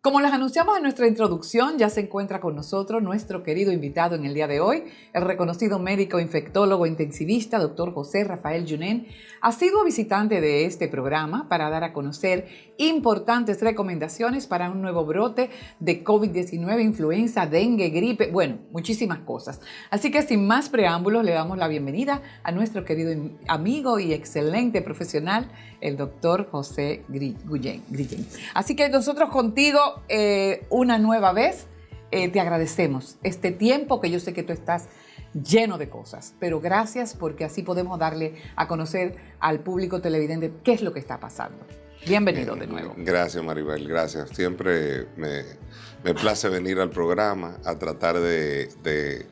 Como les anunciamos en nuestra introducción, ya se encuentra con nosotros nuestro querido invitado en el día de hoy, el reconocido médico infectólogo intensivista, doctor José Rafael Yunen. Ha sido visitante de este programa para dar a conocer importantes recomendaciones para un nuevo brote de COVID-19, influenza, dengue, gripe, bueno, muchísimas cosas. Así que sin más preámbulos, le damos la bienvenida a nuestro querido amigo y excelente profesional, el doctor José Guillén. Así que nosotros contigo, una nueva vez, te agradecemos este tiempo que yo sé que tú estás lleno de cosas, pero gracias porque así podemos darle a conocer al público televidente qué es lo que está pasando. Bienvenido de nuevo. Gracias, Maribel, gracias. Siempre me place venir al programa a tratar de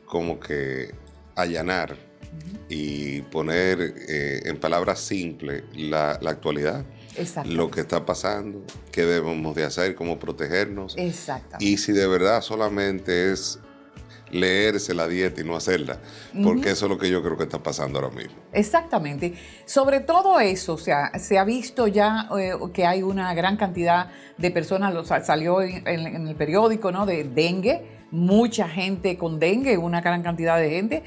como que allanar y poner en palabras simples la actualidad. Lo que está pasando, qué debemos de hacer, cómo protegernos. Y si de verdad solamente es leerse la dieta y no hacerla, porque eso es lo que yo creo que está pasando ahora mismo. Exactamente. Sobre todo eso, o sea, se ha visto ya que hay una gran cantidad de personas, salió en el periódico, ¿no?, de dengue. Mucha gente con dengue, una gran cantidad de gente,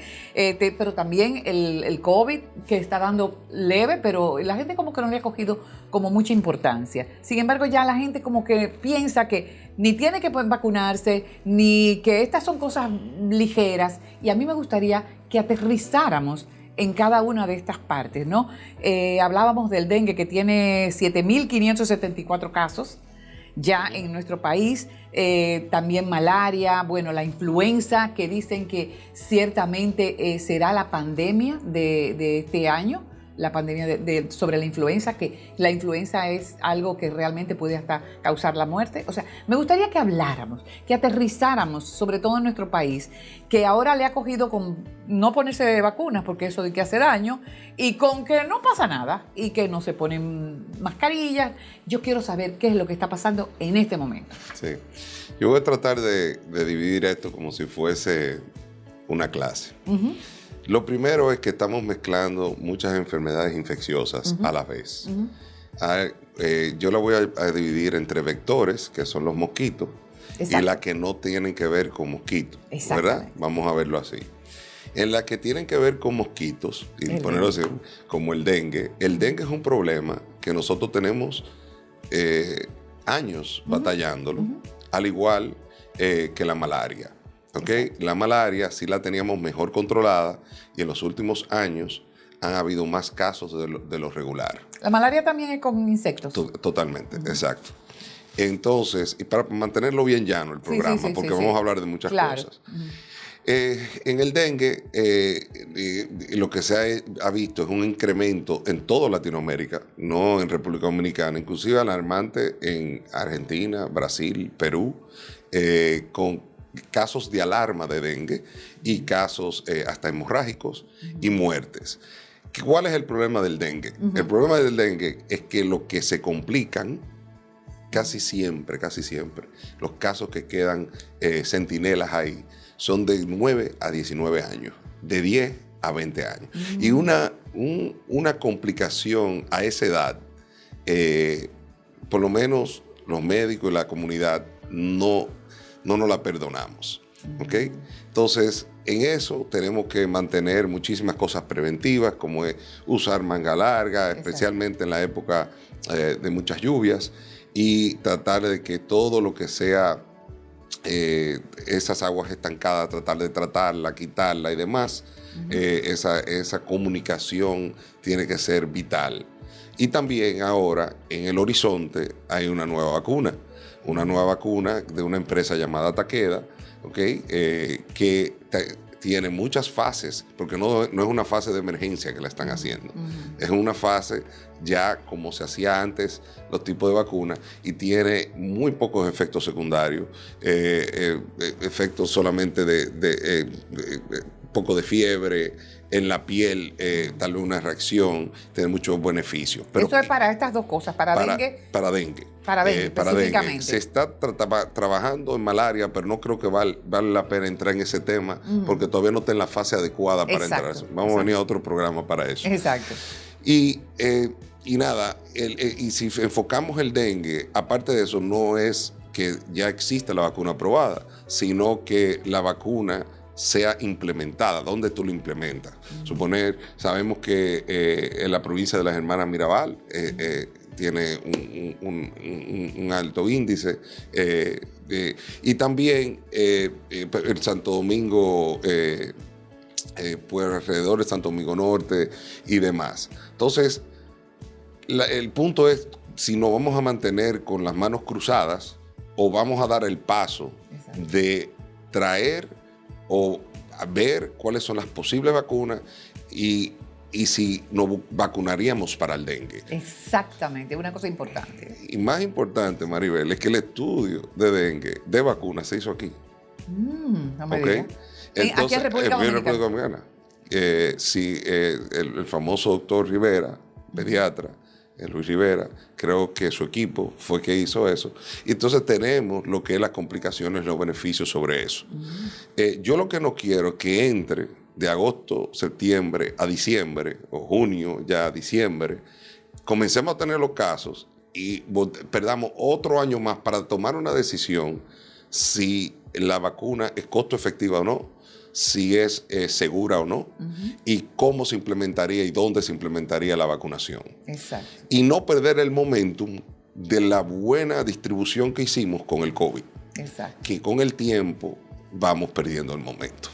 pero también el COVID que está dando leve, pero la gente como que no le ha cogido como mucha importancia. Sin embargo, ya la gente como que piensa que ni tiene que vacunarse, ni que estas son cosas ligeras. Y a mí me gustaría que aterrizáramos en cada una de estas partes, ¿no? Hablábamos del dengue, que tiene 7.574 casos ya en nuestro país, también malaria, bueno, la influenza, que dicen que ciertamente será la pandemia de este año, la pandemia sobre la influenza, que la influenza es algo que realmente puede hasta causar la muerte. O sea, me gustaría que habláramos, que aterrizáramos, sobre todo en nuestro país, que ahora le ha cogido con no ponerse de vacunas, porque eso de que hace daño, y con que no pasa nada, y que no se ponen mascarillas. Yo quiero saber qué es lo que está pasando en este momento. Sí, yo voy a tratar de dividir esto como si fuese una clase. Lo primero es que estamos mezclando muchas enfermedades infecciosas a la vez. Yo la voy a dividir entre vectores, que son los mosquitos, y las que no tienen que ver con mosquitos, ¿verdad? Vamos a verlo así. En las que tienen que ver con mosquitos, y ponerlo así, como el dengue es un problema que nosotros tenemos años batallándolo, al igual que la malaria. ¿Okay? La malaria sí la teníamos mejor controlada y en los últimos años han habido más casos de lo regular. La malaria también es con insectos. Totalmente, exacto. Entonces, y para mantenerlo bien llano el programa, porque vamos a hablar de muchas cosas. En el dengue, lo que se ha visto es un incremento en toda Latinoamérica, no en República Dominicana, inclusive alarmante en Argentina, Brasil, Perú, con casos de alarma de dengue y casos hasta hemorrágicos y muertes. ¿Cuál es el problema del dengue? El problema del dengue es que lo que se complican casi siempre, los casos que quedan centinelas ahí son de 9 a 19 años, de 10 a 20 años. Y una complicación a esa edad, por lo menos los médicos y la comunidad no nos la perdonamos, ¿ok? Entonces, en eso tenemos que mantener muchísimas cosas preventivas, como es usar manga larga, especialmente en la época de muchas lluvias, y tratar de que todo lo que sea esas aguas estancadas, tratar de tratarla, quitarla y demás, esa comunicación tiene que ser vital. Y también ahora, en el horizonte, hay una nueva vacuna de una empresa llamada Takeda, ¿okay? Que tiene muchas fases, porque no es una fase de emergencia que la están haciendo, es una fase ya como se hacía antes los tipos de vacunas, y tiene muy pocos efectos secundarios, efectos solamente de poco de fiebre, en la piel, tal vez una reacción, tiene muchos beneficios. Pero eso es para estas dos cosas, para dengue. Para dengue. Para dengue, específicamente. Dengue. Se está trabajando en malaria, pero no creo que vale la pena entrar en ese tema, porque todavía no está en la fase adecuada para entrar. Vamos a venir a otro programa para eso. Exacto. Y y nada, y si enfocamos el dengue, aparte de eso, no es que ya exista la vacuna aprobada, sino que la vacuna sea implementada. ¿Dónde tú lo implementas? Sabemos que en la provincia de las Hermanas Mirabal tiene un alto índice, y también el Santo Domingo, pues alrededor de Santo Domingo Norte y demás. Entonces, el punto es si nos vamos a mantener con las manos cruzadas o vamos a dar el paso de traer o a ver cuáles son las posibles vacunas y si nos vacunaríamos para el dengue. Exactamente, una cosa importante. Y más importante, Maribel, es que el estudio de dengue de vacunas se hizo aquí. No me digas. Entonces, aquí en República Dominicana. Sí, el famoso doctor Rivera, pediatra, Luis Rivera, creo que su equipo fue que hizo eso. Y entonces tenemos lo que es las complicaciones, los beneficios sobre eso. Yo lo que no quiero es que entre de agosto, septiembre a diciembre, o junio ya a diciembre, comencemos a tener los casos y perdamos otro año más para tomar una decisión si la vacuna es costo efectiva o no, si es segura o no, y cómo se implementaría y dónde se implementaría la vacunación. Exacto. Y no perder el momentum de la buena distribución que hicimos con el COVID. Exacto. Que con el tiempo vamos perdiendo el momento.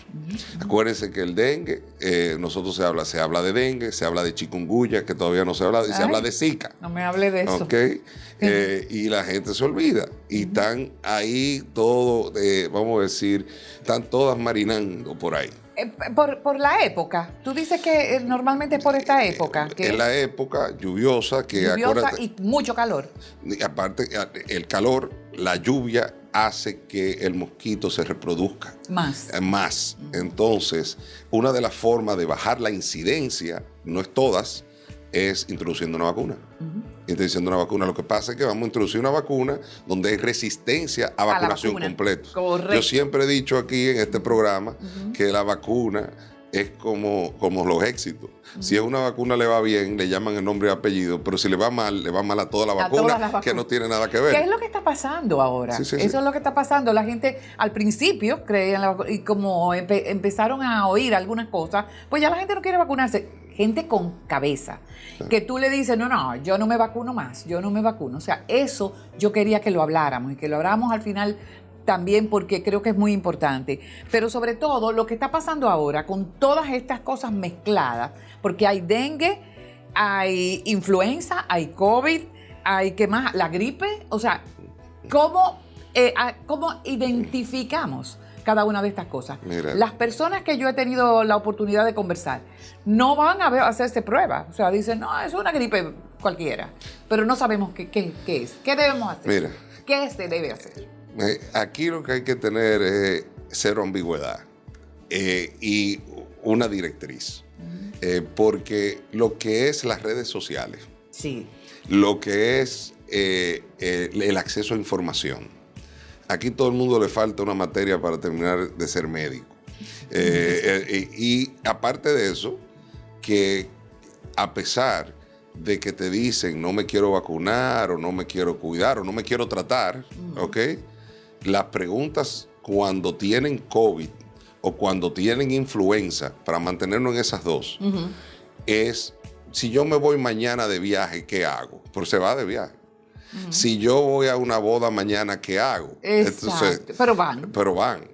Acuérdense que el dengue, se habla de dengue, se habla de chikungunya, que todavía no se habla, y se habla de Zika. No me hable de eso. ¿Okay? Y la gente se olvida. Y están ahí todos, vamos a decir, están todas marinando por ahí. Por la época. Tú dices que normalmente es por esta época. Es la época lluviosa. Y mucho calor. Y aparte, el calor, la lluvia hace que el mosquito se reproduzca. Más. Entonces, una de las formas de bajar la incidencia, no es todas, es introduciendo una vacuna. Introduciendo una vacuna. Lo que pasa es que vamos a introducir una vacuna donde hay resistencia a vacunación completa. Correcto. Yo siempre he dicho aquí en este programa que la vacuna es como los éxitos. Si a una vacuna le va bien, le llaman el nombre y apellido, pero si le va mal a toda la vacuna, que no tiene nada que ver. ¿Qué es lo que está pasando ahora? Sí. Eso es lo que está pasando. La gente al principio creía en la vacuna y como empezaron a oír algunas cosas, pues ya la gente no quiere vacunarse. Gente con cabeza, que tú le dices, no, yo no me vacuno más, yo no me vacuno. O sea, eso yo quería que lo habláramos y que lo habláramos al final también porque creo que es muy importante. Pero sobre todo lo que está pasando ahora con todas estas cosas mezcladas, porque hay dengue, hay influenza, hay COVID, hay ¿qué más? La gripe. O sea, ¿cómo identificamos cada una de estas cosas? Mira. Las personas que yo he tenido la oportunidad de conversar no van a hacerse pruebas. O sea, dicen, no, es una gripe cualquiera. Pero no sabemos qué es. ¿Qué debemos hacer? Mira. ¿Qué se debe hacer? Aquí lo que hay que tener es cero ambigüedad y una directriz. Porque lo que es las redes sociales, sí, lo que es el acceso a información, aquí todo el mundo le falta una materia para terminar de ser médico. Y aparte de eso, que a pesar de que te dicen no me quiero vacunar o no me quiero cuidar o no me quiero tratar, ¿ok? Las preguntas cuando tienen COVID o cuando tienen influenza, para mantenernos en esas dos, es si yo me voy mañana de viaje, ¿qué hago? Porque se va de viaje. Si yo voy a una boda mañana, ¿qué hago? Entonces, pero van.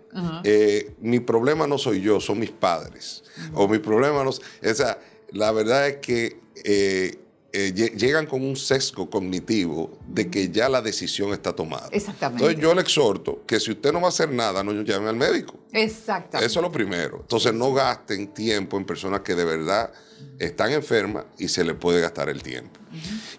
Mi problema no soy yo, son mis padres. O mi problema no... O sea, la verdad es que llegan con un sesgo cognitivo de que ya la decisión está tomada. Exactamente. Entonces yo le exhorto que si usted no va a hacer nada, no llamen al médico. Exactamente. Eso es lo primero. Entonces no gasten tiempo en personas que de verdad están enfermas y se les puede gastar el tiempo.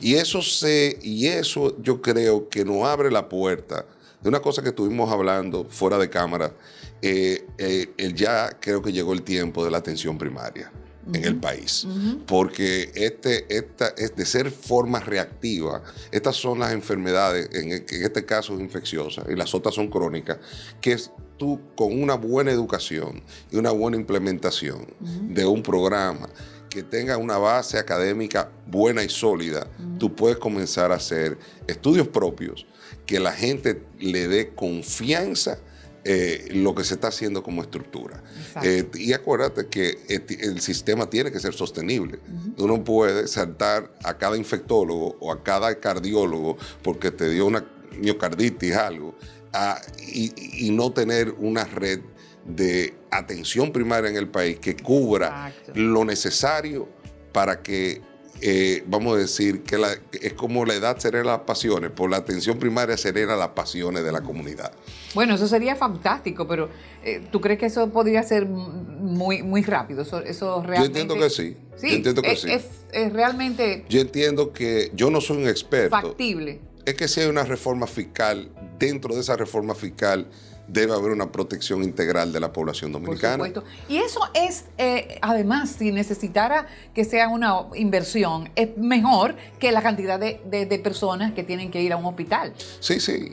Y eso yo creo que nos abre la puerta de una cosa que estuvimos hablando fuera de cámara. Ya creo que llegó el tiempo de la atención primaria en el país, porque es de ser forma reactiva. Estas son las enfermedades, en este caso es infecciosa y las otras son crónicas, que tú con una buena educación y una buena implementación de un programa que tenga una base académica buena y sólida, tú puedes comenzar a hacer estudios propios que la gente le dé confianza lo que se está haciendo como estructura. Y acuérdate que el sistema tiene que ser sostenible. Tú no puedes saltar a cada infectólogo o a cada cardiólogo porque te dio una miocarditis, algo, y no tener una red de atención primaria en el país que cubra lo necesario para que, vamos a decir, que es como la edad serena las pasiones, por la atención primaria serena las pasiones de la comunidad. Bueno, eso sería fantástico, pero ¿tú crees que eso podría ser muy, muy rápido? Eso realmente... Yo entiendo que sí. Sí, yo entiendo que sí. Es realmente... Yo entiendo que yo no soy un experto. Factible. Es que si hay una reforma fiscal, dentro de esa reforma fiscal debe haber una protección integral de la población dominicana. Por supuesto. Y eso es, además, si necesitara que sea una inversión, es mejor que la cantidad de personas que tienen que ir a un hospital. Sí, sí.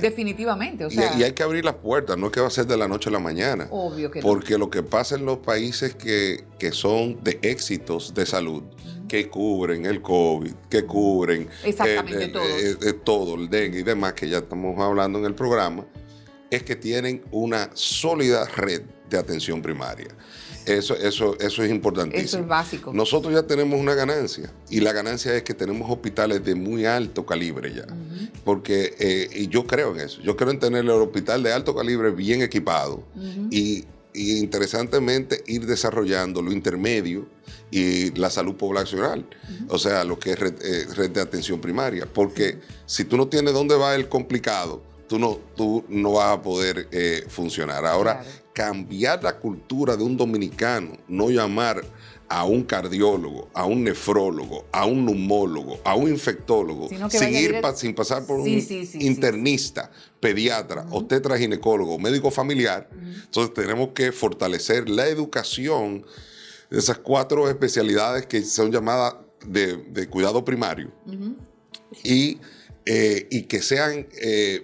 Definitivamente. O sea, y hay que abrir las puertas, no es que va a ser de la noche a la mañana. Obvio que no. Porque lo que pasa en los países que son de éxitos de salud, que cubren el COVID, que cubren todo, el dengue y demás, que ya estamos hablando en el programa, es que tienen una sólida red de atención primaria. Eso es importantísimo. Eso es básico. Nosotros ya tenemos una ganancia, y la ganancia es que tenemos hospitales de muy alto calibre ya. Porque, y yo creo en eso, yo creo en tener el hospital de alto calibre bien equipado y interesantemente ir desarrollando lo intermedio y la salud poblacional, o sea, lo que es red de atención primaria. Porque si tú no tienes dónde va el complicado, tú no vas a poder funcionar. Ahora, cambiar la cultura de un dominicano, no llamar a un cardiólogo, a un nefrólogo, a un neumólogo, a un infectólogo, sin pasar por un internista, pediatra, obstetra, ginecólogo, médico familiar. Entonces tenemos que fortalecer la educación de esas 4 especialidades que son llamadas de cuidado primario y que sean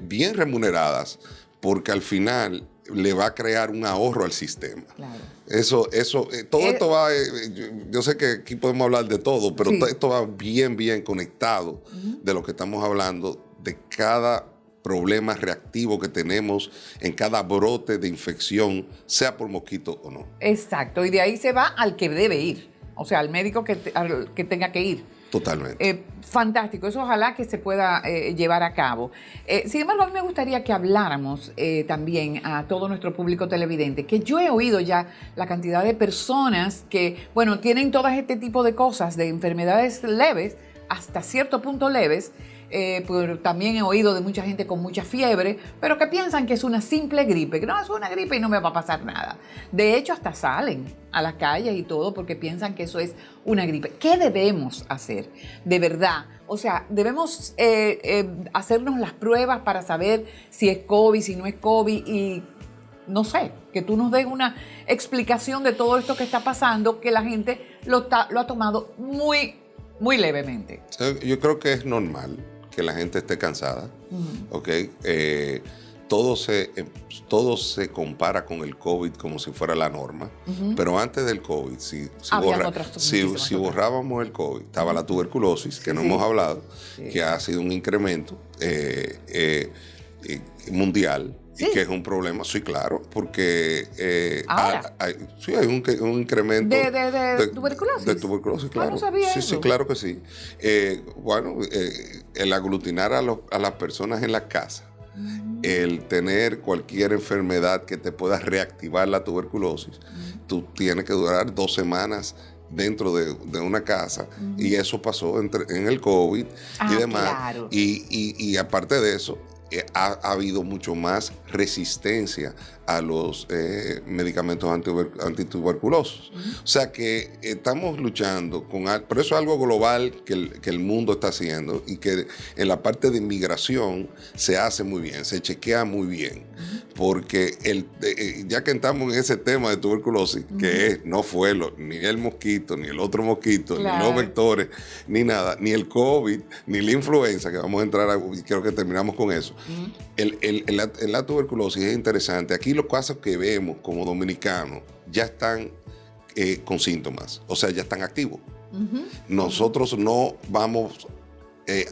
bien remuneradas, porque al final le va a crear un ahorro al sistema. Claro. Todo esto va, yo sé que aquí podemos hablar de todo, pero esto va bien conectado de lo que estamos hablando, de cada problema reactivo que tenemos en cada brote de infección, sea por mosquito o no. Exacto, y de ahí se va al que debe ir, o sea, al médico que tenga que ir. Totalmente. Fantástico, eso ojalá que se pueda llevar a cabo. Sin embargo, a mí me gustaría que habláramos también a todo nuestro público televidente, que yo he oído ya la cantidad de personas que, bueno, tienen todo este tipo de cosas, de enfermedades leves, hasta cierto punto leves, pero también he oído de mucha gente con mucha fiebre, pero que piensan que es una simple gripe, que no, es una gripe y no me va a pasar nada. De hecho, hasta salen a las calles y todo porque piensan que eso es una gripe. ¿Qué debemos hacer? De verdad, o sea, debemos hacernos las pruebas para saber si es COVID, si no es COVID y... No sé, que tú nos des una explicación de todo esto que está pasando, que la gente lo ha tomado muy, muy levemente. Yo creo que es normal que la gente esté cansada, ¿ok? Todo se compara con el COVID como si fuera la norma, pero antes del COVID, si borrábamos el COVID, estaba la tuberculosis, que no hemos hablado, que ha sido un incremento mundial. Sí. Y que es un problema, sí, claro, porque hay un incremento de tuberculosis. De tuberculosis, claro. No sabía eso. Sí, claro que sí. El aglutinar a las personas en la casa, el tener cualquier enfermedad que te pueda reactivar la tuberculosis, tú tienes que durar 2 semanas dentro de una casa, y eso pasó en el COVID y demás. Claro. Y aparte de eso, ha habido mucho más resistencia a los medicamentos antituberculosos. O sea que estamos luchando pero eso es algo global que el mundo está haciendo, y que en la parte de inmigración se hace muy bien, se chequea muy bien, porque ya que estamos en ese tema de tuberculosis, que no fue ni el mosquito, ni el otro mosquito, ni los vectores, ni nada, ni el COVID, ni la influenza, que vamos a entrar y creo que terminamos con eso. La tuberculosis es interesante. Aquí los casos que vemos como dominicanos ya están con síntomas, o sea, ya están activos. Nosotros no vamos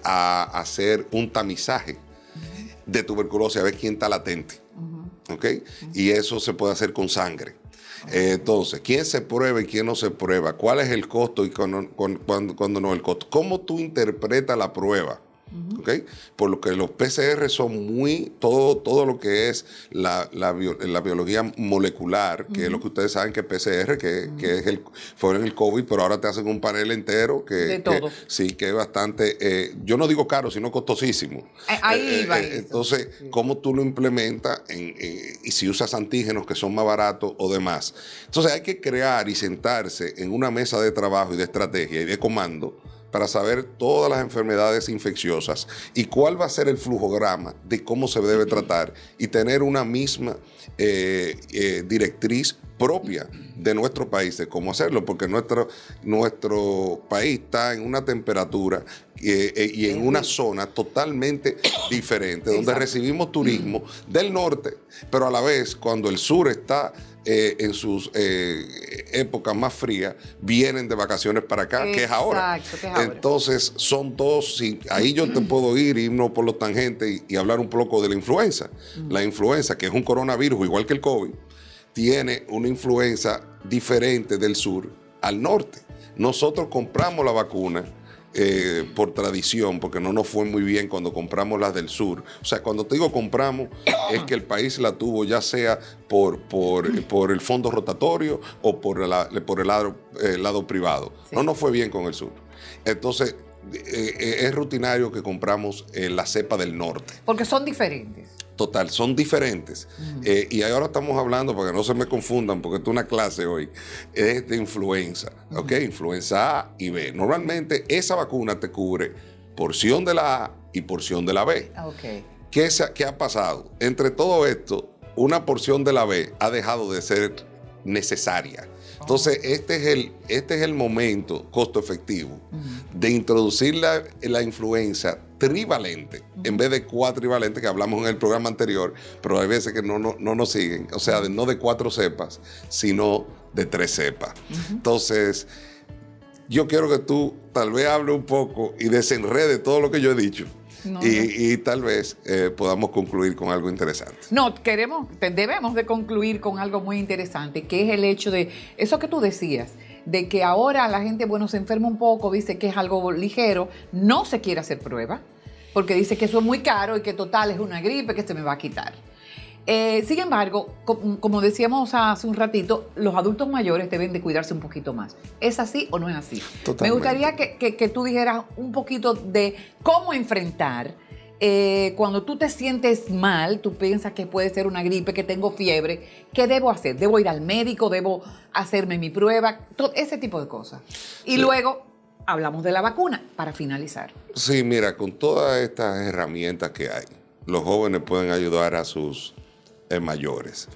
a hacer un tamizaje de tuberculosis a ver quién está latente, ¿ok? Y eso se puede hacer con sangre. Entonces, ¿quién se prueba y quién no se prueba? ¿Cuál es el costo y cuándo no es el costo? ¿Cómo tú interpretas la prueba? ¿Okay? Por lo que los PCR son todo lo que es la biología molecular, que es lo que ustedes saben que es PCR, que es fue en el COVID, pero ahora te hacen un panel entero que sí, que es bastante, yo no digo caro, sino costosísimo. Ahí va entonces, ¿cómo tú lo implementas y si usas antígenos que son más baratos o demás? Entonces hay que crear y sentarse en una mesa de trabajo y de estrategia y de comando para saber todas las enfermedades infecciosas y cuál va a ser el flujograma de cómo se debe tratar y tener una misma directriz propia de nuestro país de cómo hacerlo, porque nuestro país está en una temperatura y en una zona totalmente diferente, donde recibimos turismo del norte, pero a la vez cuando el sur está en sus épocas más frías, vienen de vacaciones para acá, que es ahora. Exacto, que es ahora. Entonces, son dos, ahí yo te puedo irnos por los tangentes y hablar un poco de la influenza. La influenza, que es un coronavirus igual que el COVID, tiene una influenza diferente del sur al norte. Nosotros compramos la vacuna por tradición, porque no nos fue muy bien cuando compramos las del sur. O sea, cuando te digo compramos, es que el país la tuvo ya sea por el fondo rotatorio o por el lado privado. Sí. No nos fue bien con el sur. Entonces, es rutinario que compramos la cepa del norte. Porque son diferentes. Total, son diferentes. Y ahora estamos hablando, para que no se me confundan, porque esto es una clase hoy, es de influenza, ¿ok? Influenza A y B. Normalmente esa vacuna te cubre porción de la A y porción de la B. Okay. ¿Qué ha pasado? Entre todo esto, una porción de la B ha dejado de ser necesaria. Entonces, este es el momento costo efectivo de introducir la influenza trivalente en vez de cuatrivalente, que hablamos en el programa anterior, pero hay veces que no nos siguen. O sea, no de 4 cepas, sino de 3 cepas. Entonces, yo quiero que tú tal vez hable un poco y desenrede todo lo que yo he dicho. Y tal vez podamos concluir con algo interesante. No, debemos de concluir con algo muy interesante, que es el hecho de eso que tú decías, de que ahora la gente, se enferma un poco, dice que es algo ligero, no se quiere hacer prueba, porque dice que eso es muy caro y que total es una gripe que se me va a quitar. Sin embargo, como decíamos hace un ratito, los adultos mayores deben de cuidarse un poquito más. ¿Es así o no es así? Totalmente. Me gustaría que tú dijeras un poquito de cómo enfrentar cuando tú te sientes mal, tú piensas que puede ser una gripe, que tengo fiebre. ¿Qué debo hacer? ¿Debo ir al médico? ¿Debo hacerme mi prueba? Todo ese tipo de cosas. Y luego hablamos de la vacuna para finalizar. Sí, mira, con todas estas herramientas que hay, los jóvenes pueden ayudar a sus mayores.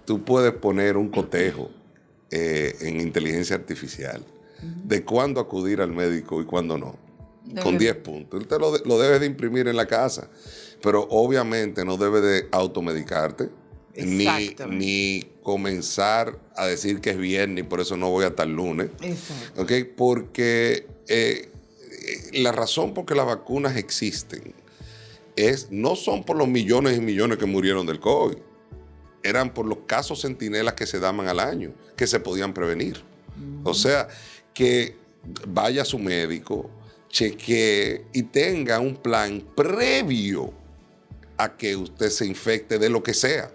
Tú puedes poner un cotejo en inteligencia artificial de cuándo acudir al médico y cuándo no, con 10 puntos. Él te lo debes de imprimir en la casa, pero obviamente no debes de automedicarte ni comenzar a decir que es viernes y por eso no voy hasta el lunes. Exacto. ¿Okay? Porque la razón por que las vacunas existen no son por los millones y millones que murieron del COVID, eran por los casos centinelas que se daban al año, que se podían prevenir. O sea, que vaya a su médico, chequee y tenga un plan previo a que usted se infecte de lo que sea.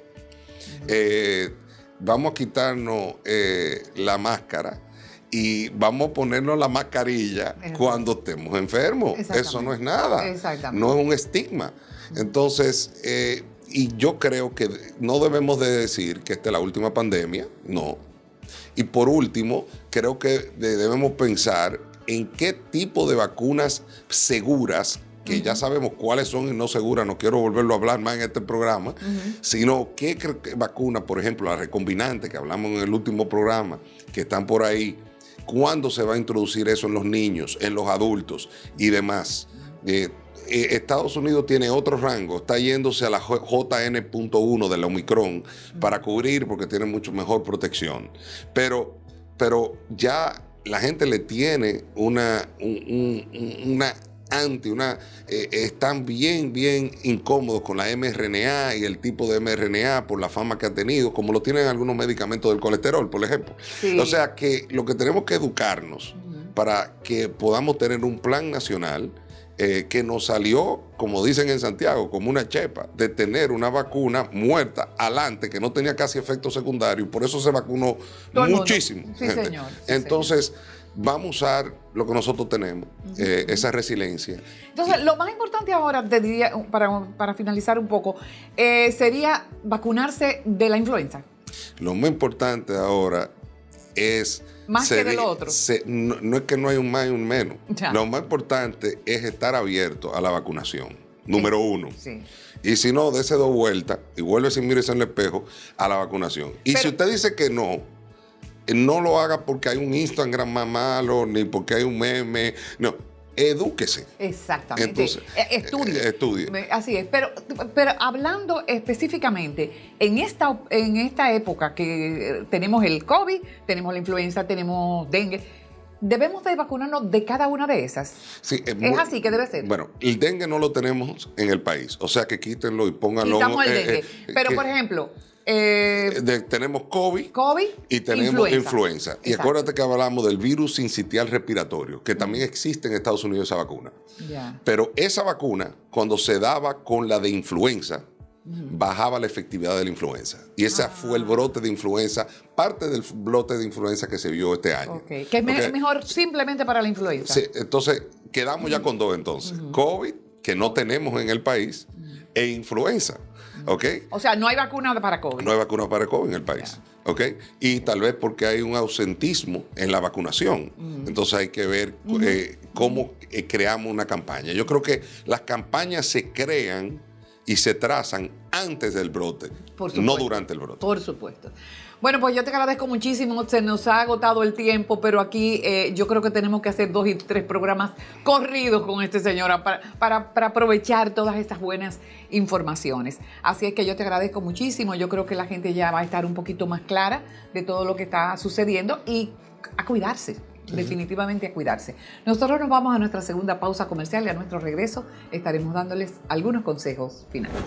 Vamos a quitarnos la máscara y vamos a ponernos la mascarilla cuando estemos enfermos. Eso no es nada. No es un estigma. Entonces, y yo creo que no debemos de decir que esta es la última pandemia, no. Y por último, creo que debemos pensar en qué tipo de vacunas seguras, que ya sabemos cuáles son y no seguras, no quiero volverlo a hablar más en este programa, sino qué vacunas, por ejemplo, la recombinante que hablamos en el último programa, que están por ahí, ¿cuándo se va a introducir eso en los niños, en los adultos y demás? Estados Unidos tiene otro rango, está yéndose a la JN.1 de la Omicron para cubrir porque tiene mucho mejor protección. Pero pero ya la gente le tiene están bien incómodos con la mRNA y el tipo de mRNA por la fama que ha tenido, como lo tienen algunos medicamentos del colesterol, por ejemplo. Sí. O sea que lo que tenemos que educarnos para que podamos tener un plan nacional que nos salió, como dicen en Santiago, como una chepa, de tener una vacuna muerta adelante, que no tenía casi efectos secundarios, por eso se vacunó muchísimo. Sí, señor. Sí, entonces, señor. Vamos a usar lo que nosotros tenemos, esa resiliencia. Entonces, lo más importante ahora, te diría, para finalizar un poco, sería vacunarse de la influenza. Lo más importante ahora es... Más que de lo otro. No es que no hay un más y un menos. Ya. Lo más importante es estar abierto a la vacunación, número uno. Sí. Y si no, dése 2 vueltas y vuelve y mírese en el espejo a la vacunación. Y si usted dice que no lo haga porque hay un Instagram más malo, ni porque hay un meme. No, edúquese. Exactamente. Entonces, estudie. Así es. Pero hablando específicamente, en esta época que tenemos el COVID, tenemos la influenza, tenemos dengue, ¿debemos de vacunarnos de cada una de esas? Sí, ¿Es así que debe ser? Bueno, el dengue no lo tenemos en el país. O sea que quítenlo y pónganlo. Quitamos el dengue. Pero, por ejemplo... tenemos COVID y tenemos influenza. Y acuérdate que hablamos del virus sincitial respiratorio, que también existe en Estados Unidos esa vacuna. Pero esa vacuna, cuando se daba con la de influenza, bajaba la efectividad de la influenza. Y ese fue el brote de influenza, parte del brote de influenza que se vio este año. Que es mejor simplemente para la influenza. Sí, entonces quedamos ya con 2 entonces. COVID, que no tenemos en el país, e influenza. ¿Okay? O sea, no hay vacuna para COVID. No hay vacuna para COVID en el país. ¿Okay? Y tal vez porque hay un ausentismo en la vacunación. Entonces hay que ver cómo creamos una campaña. Yo creo que las campañas se crean y se trazan antes del brote, no durante el brote. Por supuesto. Bueno, pues yo te agradezco muchísimo. Se nos ha agotado el tiempo, pero aquí yo creo que tenemos que hacer 2 y 3 programas corridos con este señor para aprovechar todas estas buenas informaciones. Así es que yo te agradezco muchísimo. Yo creo que la gente ya va a estar un poquito más clara de todo lo que está sucediendo y a cuidarse. Definitivamente a cuidarse. Nosotros nos vamos a nuestra segunda pausa comercial y a nuestro regreso estaremos dándoles algunos consejos finales.